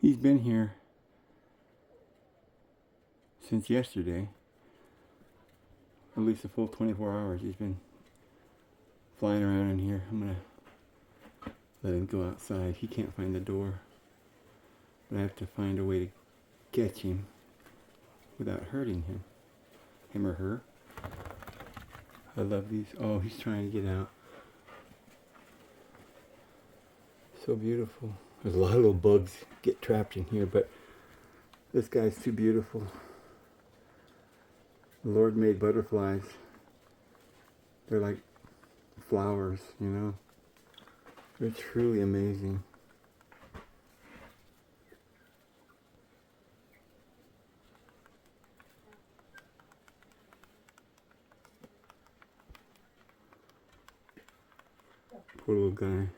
He's been here since yesterday. At least a full 24 hours. He's been flying around in here. I'm gonna let him go outside. He can't find the door. But I have to find a way to catch him without hurting him. Him or her. I love these. Oh, he's trying to get out. So beautiful. There's a lot of little bugs get trapped in here, but this guy's too beautiful. The Lord made butterflies. They're like flowers, you know. They're truly amazing. Poor little guy.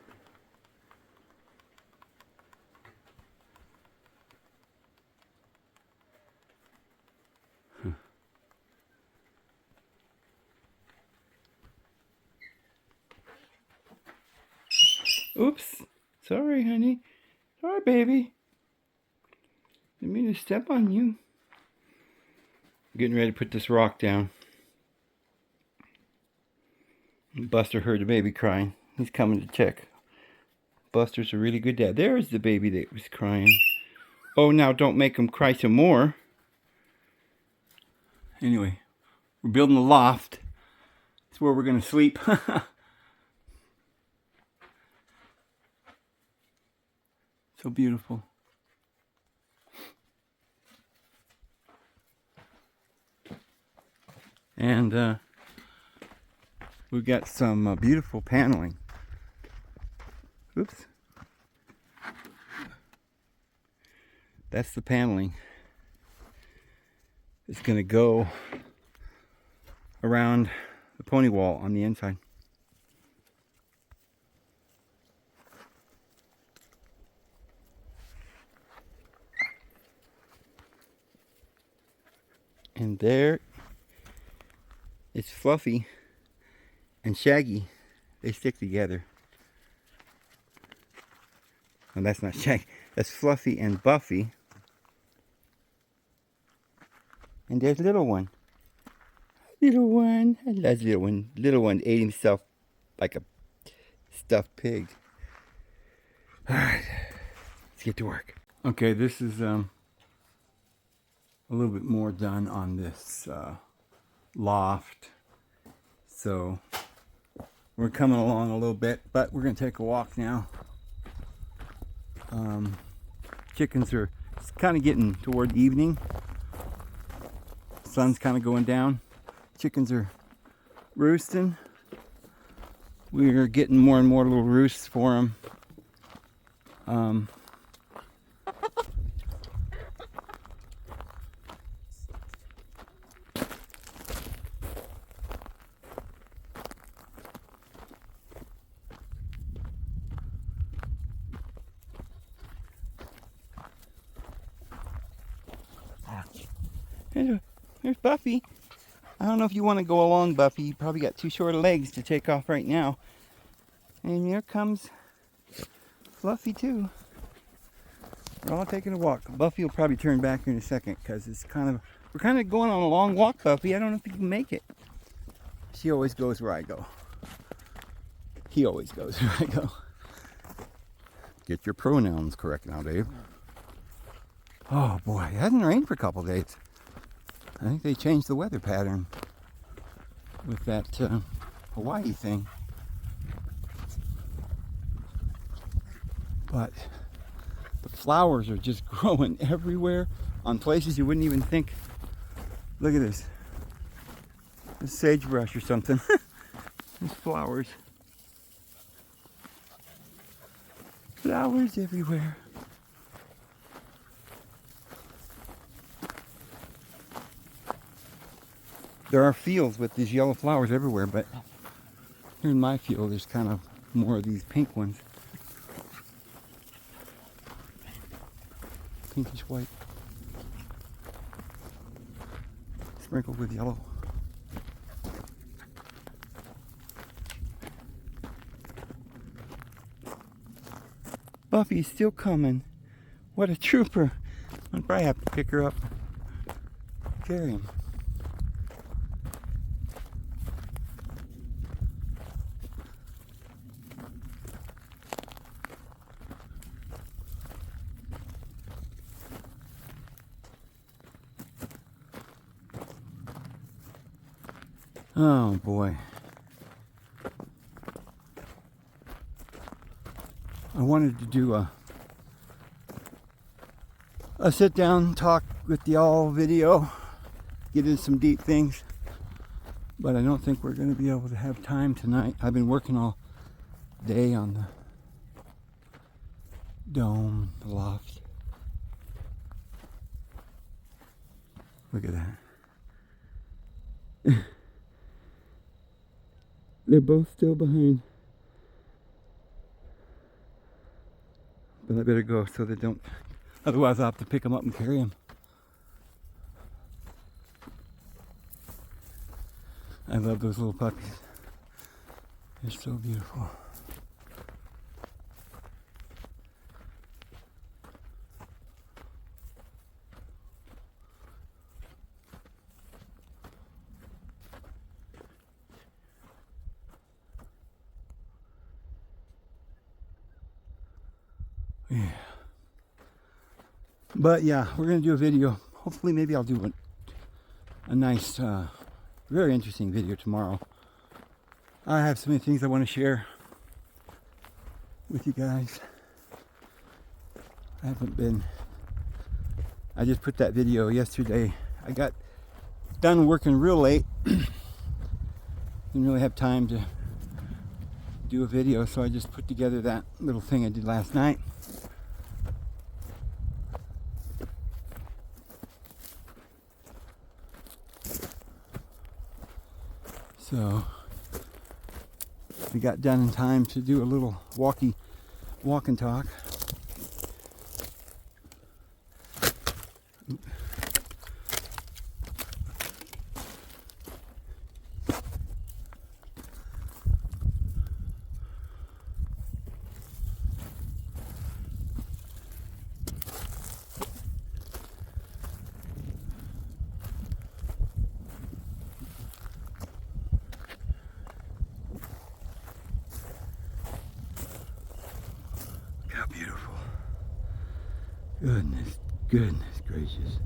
Oops. Sorry, honey. Sorry, baby. Didn't mean to step on you. I'm getting ready to put this rock down. Buster heard the baby crying. He's coming to check. Buster's a really good dad. There's the baby that was crying. Oh, now don't make him cry some more. Anyway, we're building a loft. It's where we're going to sleep. So beautiful. And we've got some beautiful paneling. Oops. That's the paneling. It's going to go around the pony wall on the inside. And there it's Fluffy and Shaggy. They stick together. No, that's not Shaggy. That's Fluffy and Buffy. And there's Little One. Little One. I love Little One. Little One ate himself like a stuffed pig. Alright. Let's get to work. Okay, this is a little bit more done on this loft. So we're coming along a little bit, but we're going to take a walk now. Chickens are kind of getting toward evening. Sun's kind of going down. Chickens are roosting. We're getting more and more little roosts for them. Here's Buffy. I don't know if you want to go along, Buffy. You probably got too short of legs to take off right now. And here comes Fluffy too. We're all taking a walk. Buffy will probably turn back here in a second because we're kind of going on a long walk, Buffy. I don't know if you can make it. She always goes where I go. He always goes where I go. Get your pronouns correct now, Dave. Oh boy, it hasn't rained for a couple days. I think they changed the weather pattern with that Hawaii thing. But the flowers are just growing everywhere on places you wouldn't even think. Look at this. It's sagebrush or something. There's flowers. Flowers everywhere. There are fields with these yellow flowers everywhere, but here in my field there's kind of more of these pink ones. Pinkish white. Sprinkled with yellow. Buffy's still coming. What a trooper. I'll probably have to pick her up, carry him. Oh boy. I wanted to do a sit down talk with y'all video, get into some deep things, but I don't think we're going to be able to have time tonight. I've been working all day on the dome, the loft. Look at that. They're both still behind. But I better go so they don't, otherwise I'll have to pick them up and carry them. I love those little puppies. They're so beautiful. Yeah. But yeah, we're gonna do a video. Hopefully maybe I'll do a nice, very interesting video tomorrow. I have so many things I want to share with you guys. I just put that video yesterday. I got done working real late. Didn't really have time to do a video, so I just put together that little thing I did last night. So we got done in time to do a little walk and talk. How beautiful. Goodness gracious.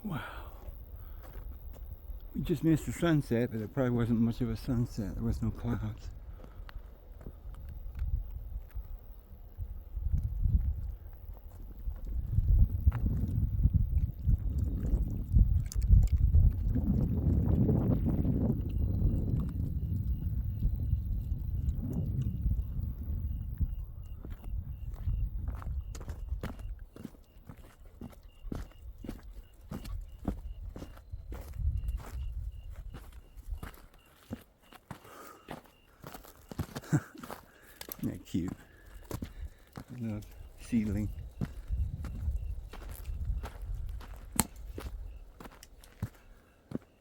Wow. We just missed the sunset, but it probably wasn't much of a sunset. There was no clouds. Isn't that cute? Little seedling.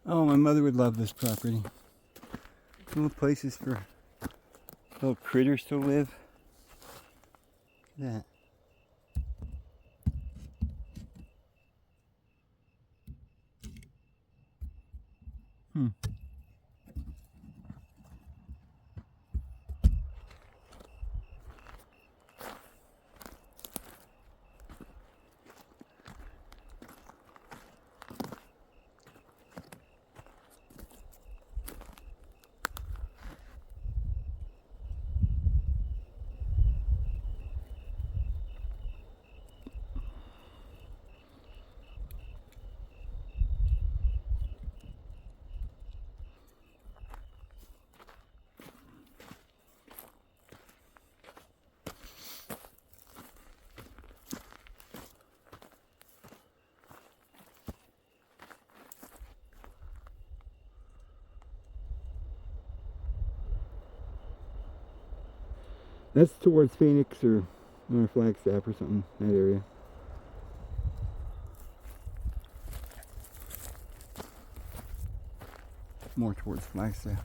Oh, my mother would love this property. Little places for little critters to live. Look at that. That's towards Phoenix or Flagstaff or something, that area. More towards Flagstaff.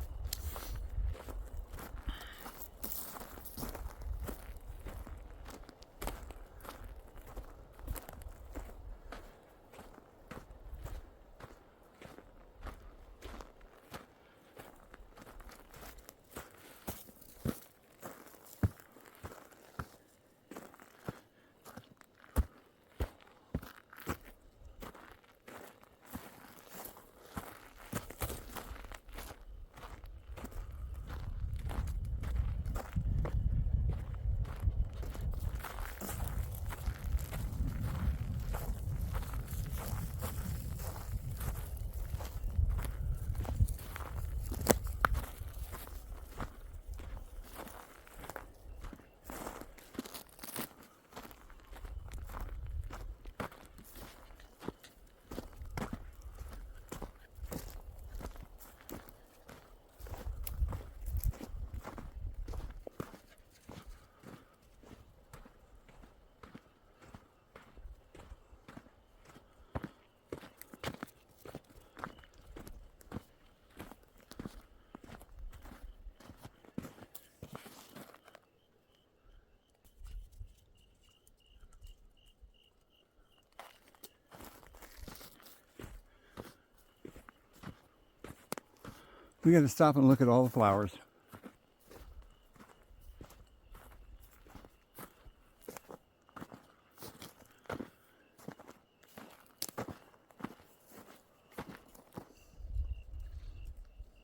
We got to stop and look at all the flowers.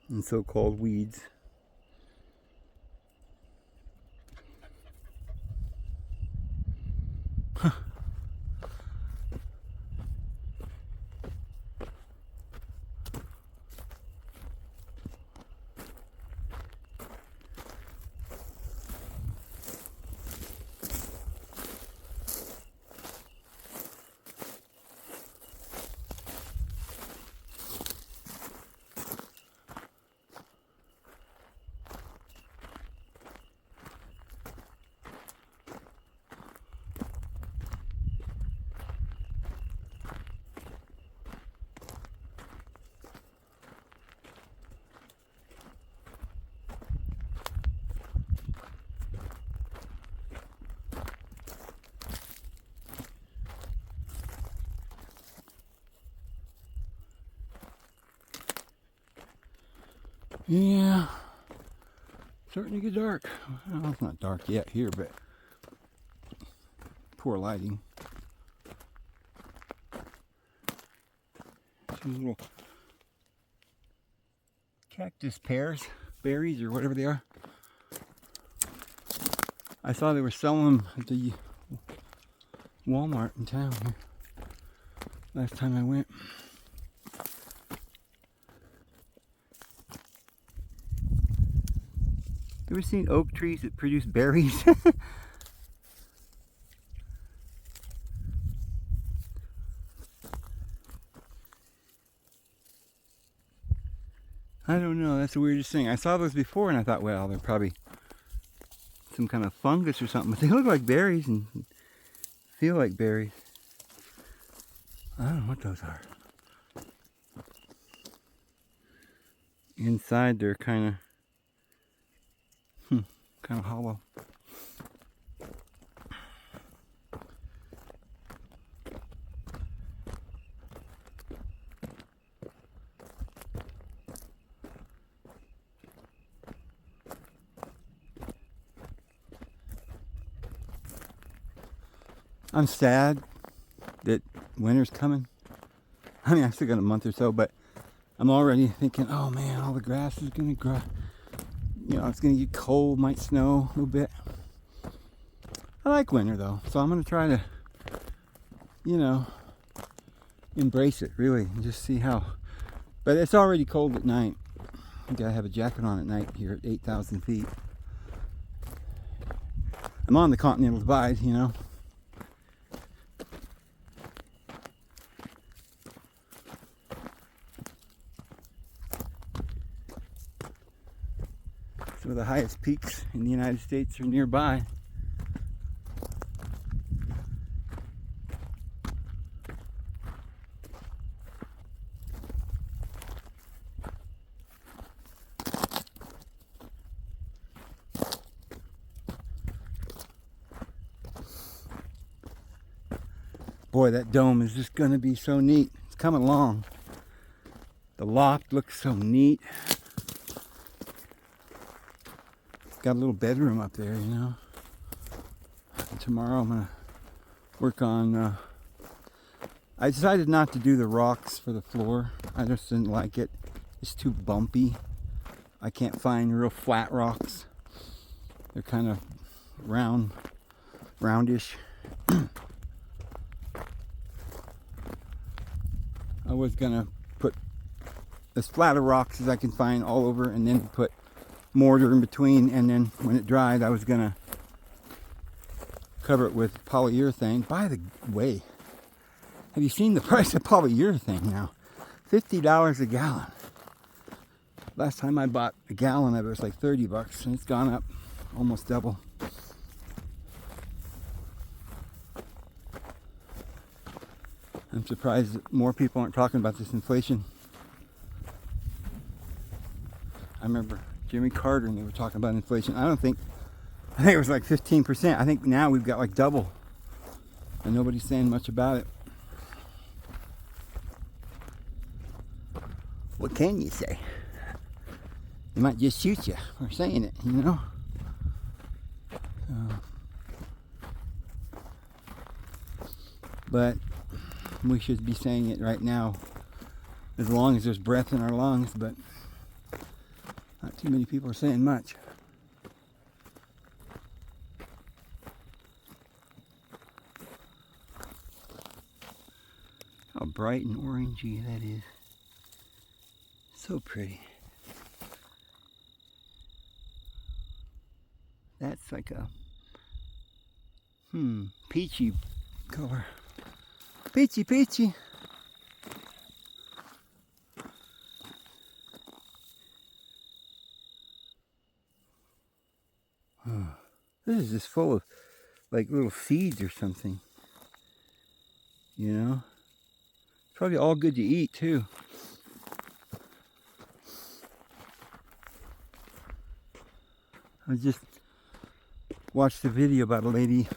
And so-called weeds. Yeah, starting to get dark. Well, it's not dark yet here, but poor lighting. Some little cactus pears, berries, or whatever they are. I saw they were selling them at the Walmart in town here last time I went. You ever seen oak trees that produce berries? I don't know, that's the weirdest thing. I saw those before and I thought, well, they're probably some some kind of fungus or something, but they look like berries and feel like berries. I don't know what those are. Inside they're kind of hollow. I'm sad that winter's coming. I mean, I still got a month or so, but I'm already thinking, oh man, all the grass is gonna grow. You know, it's gonna get cold, might snow a little bit. I like winter though, so I'm gonna try to, you know, embrace it really and just see how. But it's already cold at night. You gotta have a jacket on at night here at 8,000 feet. I'm on the Continental Divide, you know. Some of the highest peaks in the United States are nearby. Boy, that dome is just going to be so neat. It's coming along. The loft looks so neat. Got a little bedroom up there, you know. And tomorrow I'm gonna work on. I decided not to do the rocks for the floor. I just didn't like it. It's too bumpy. I can't find real flat rocks. They're kind of roundish. I was gonna put as flat of rocks as I can find all over, and then put mortar in between, and then when it dried I was gonna cover it with polyurethane. By the way, have you seen the price of polyurethane now? $50 a gallon. Last time I bought a gallon of it was like 30 bucks, and it's gone up almost double. I'm surprised that more people aren't talking about this inflation. I remember Jimmy Carter and they were talking about inflation. I think it was like 15%. I think now we've got like double. And nobody's saying much about it. What can you say? They might just shoot you for saying it, you know? But we should be saying it right now, as long as there's breath in our lungs, but not too many people are saying much. How bright and orangey that is. So pretty. That's like a peachy color. Peachy, peachy. This is just full of like little seeds or something. You know? It's probably all good to eat too. I just watched a video about a lady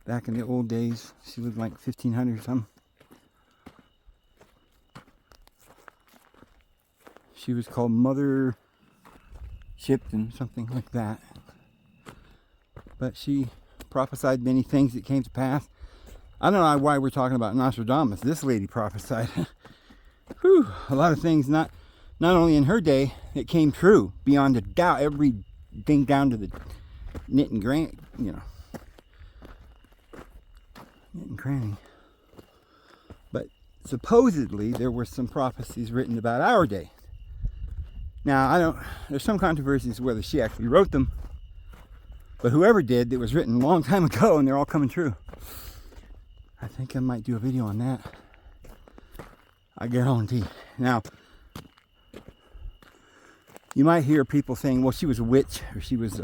back in the old days. She lived like 1500 or something. She was called Mother Shipton, something like that. But she prophesied many things that came to pass. I don't know why we're talking about Nostradamus. This lady prophesied whew, a lot of things, not only in her day, it came true beyond a doubt. Everything down to the knit and cranny, you know. Knit and cranny. But supposedly there were some prophecies written about our day. Now, there's some controversies whether she actually wrote them, but whoever did, it was written a long time ago and they're all coming true. I think I might do a video on that. I guarantee. Now, you might hear people saying, well, she was a witch, or she was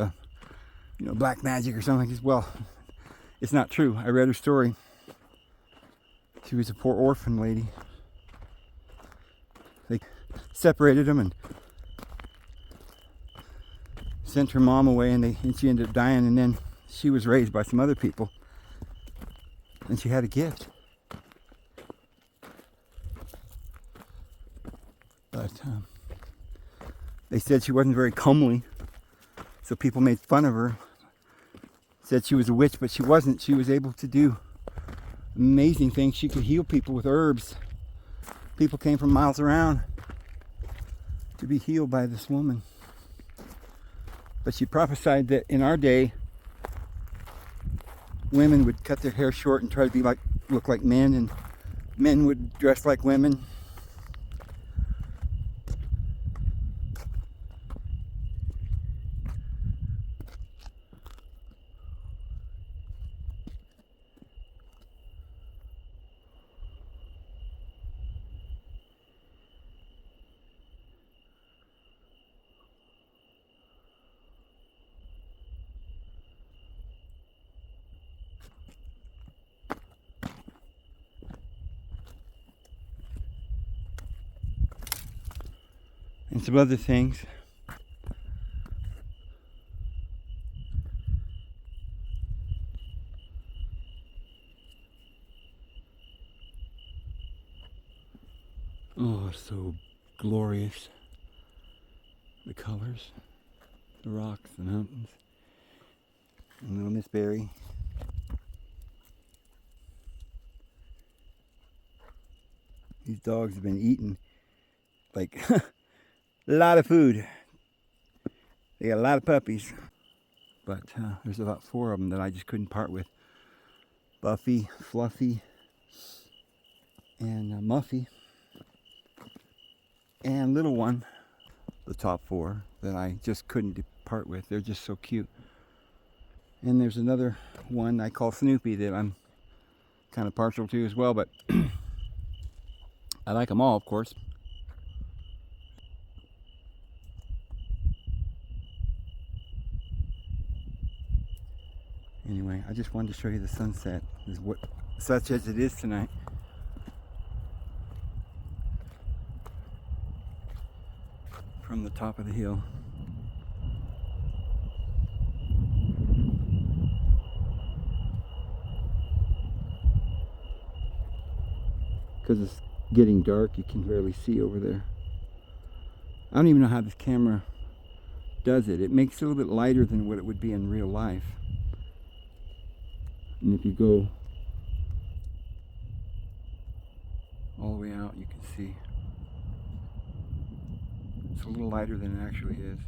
black magic or something like this. Well, it's not true. I read her story. She was a poor orphan lady. They separated them and sent her mom away, and she ended up dying, and then she was raised by some other people, and she had a gift. But they said she wasn't very comely, so people made fun of her. Said she was a witch, but she wasn't. She was able to do amazing things. She could heal people with herbs. People came from miles around to be healed by this woman. But she prophesied that in our day, women would cut their hair short and try to look like men, and men would dress like women. And some other things. Oh, so glorious. The colors, the rocks, the mountains. And little Miss Berry. These dogs have been eating like a lot of food. They got a lot of puppies. But there's about 4 of them that I just couldn't part with. Buffy, Fluffy, and Muffy. And little one, the top 4 that I just couldn't part with. They're just so cute. And there's another one I call Snoopy that I'm kind of partial to as well, but I like them all, of course. Anyway, I just wanted to show you the sunset, such as it is tonight. From the top of the hill. Because it's getting dark, you can barely see over there. I don't even know how this camera does it. It makes it a little bit lighter than what it would be in real life. And if you go all the way out, you can see it's a little lighter than it actually is.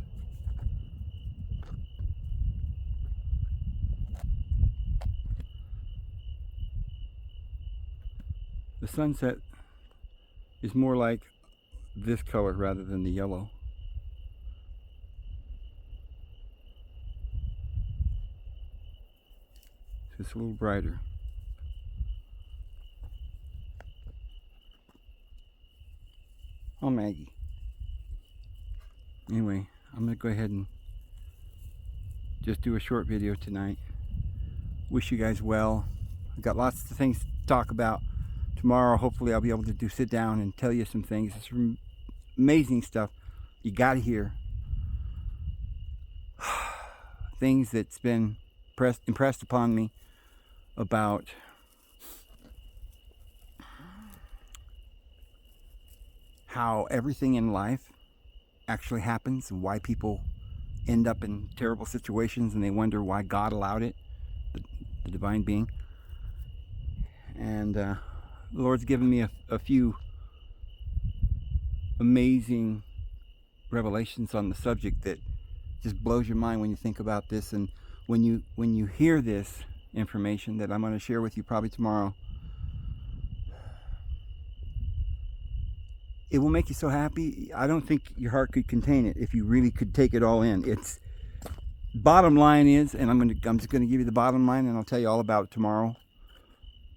The sunset is more like this color rather than the yellow. So it's a little brighter. Oh, Maggie. Anyway, I'm going to go ahead and just do a short video tonight. Wish you guys well. I've got lots of things to talk about. Tomorrow, hopefully, I'll be able to sit down and tell you some things. It's amazing stuff you got to hear. Things that's been impressed upon me about how everything in life actually happens and why people end up in terrible situations and they wonder why God allowed it, the divine being. And the Lord's given me a few amazing revelations on the subject that just blows your mind when you think about this. And when you hear this information that I'm going to share with you probably tomorrow, it will make you so happy. I don't think your heart could contain it if you really could take it all in. It's bottom line is, and I'm just going to give you the bottom line, and I'll tell you all about it tomorrow.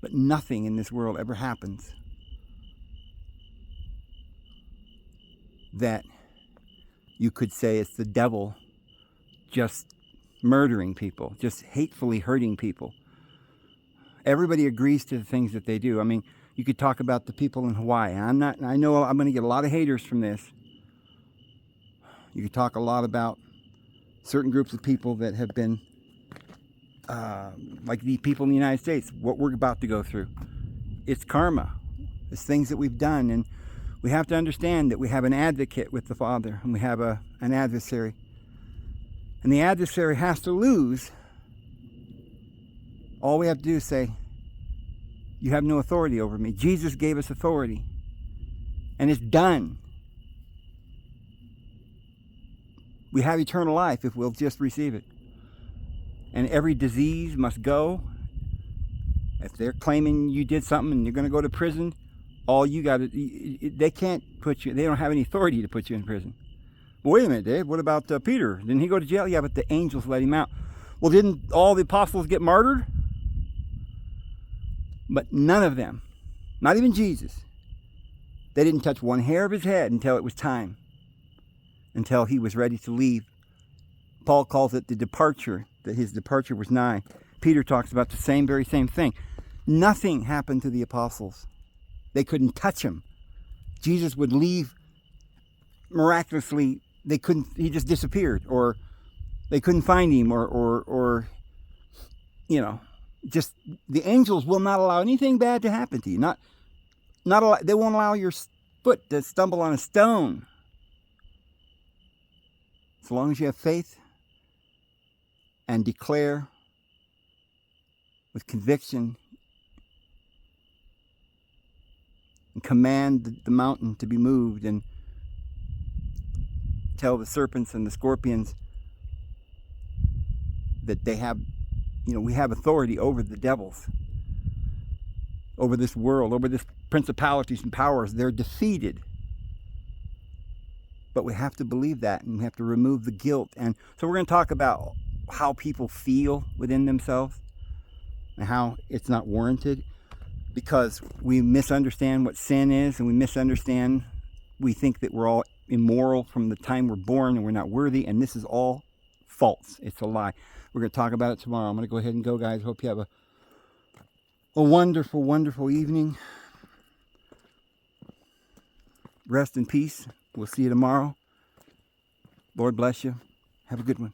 But nothing in this world ever happens that you could say it's the devil just murdering people, just hatefully hurting people. Everybody agrees to the things that they do. I mean, you could talk about the people in Hawaii. I know I'm going to get a lot of haters from this. You could talk a lot about certain groups of people that have been, like the people in the United States, what we're about to go through. It's karma. It's things that we've done. And we have to understand that we have an advocate with the Father, and we have an adversary. And the adversary has to lose. All we have to do is say, you have no authority over me. Jesus gave us authority. And it's done. We have eternal life if we'll just receive it. And every disease must go. If they're claiming you did something and you're going to go to prison, all you got to, they can't put you, they don't have any authority to put you in prison. Well, wait a minute, Dave, what about Peter? Didn't he go to jail? Yeah, but the angels let him out. Well, didn't all the apostles get martyred? But none of them, not even Jesus, they didn't touch one hair of his head until it was time, until he was ready to leave. Paul calls it the departure, that his departure was nigh. Peter talks about the very same thing. Nothing happened to the apostles. They couldn't touch him. Jesus would leave miraculously. He just disappeared, or they couldn't find him, or just the angels will not allow anything bad to happen to you. They won't allow your foot to stumble on a stone. As long as you have faith and declare with conviction and command the mountain to be moved and tell the serpents and the scorpions that they have, we have authority over the devils, over this world, over this principalities and powers. They're defeated. But we have to believe that, and we have to remove the guilt. And so we're going to talk about how people feel within themselves and how it's not warranted, because we misunderstand what sin is, and we think that we're all immoral from the time we're born and we're not worthy, and this is all false. It's a lie. We're going to talk about it tomorrow. I'm going to go ahead and go, guys. Hope you have a wonderful, wonderful evening. Rest in peace. We'll see you tomorrow. Lord bless you. Have a good one.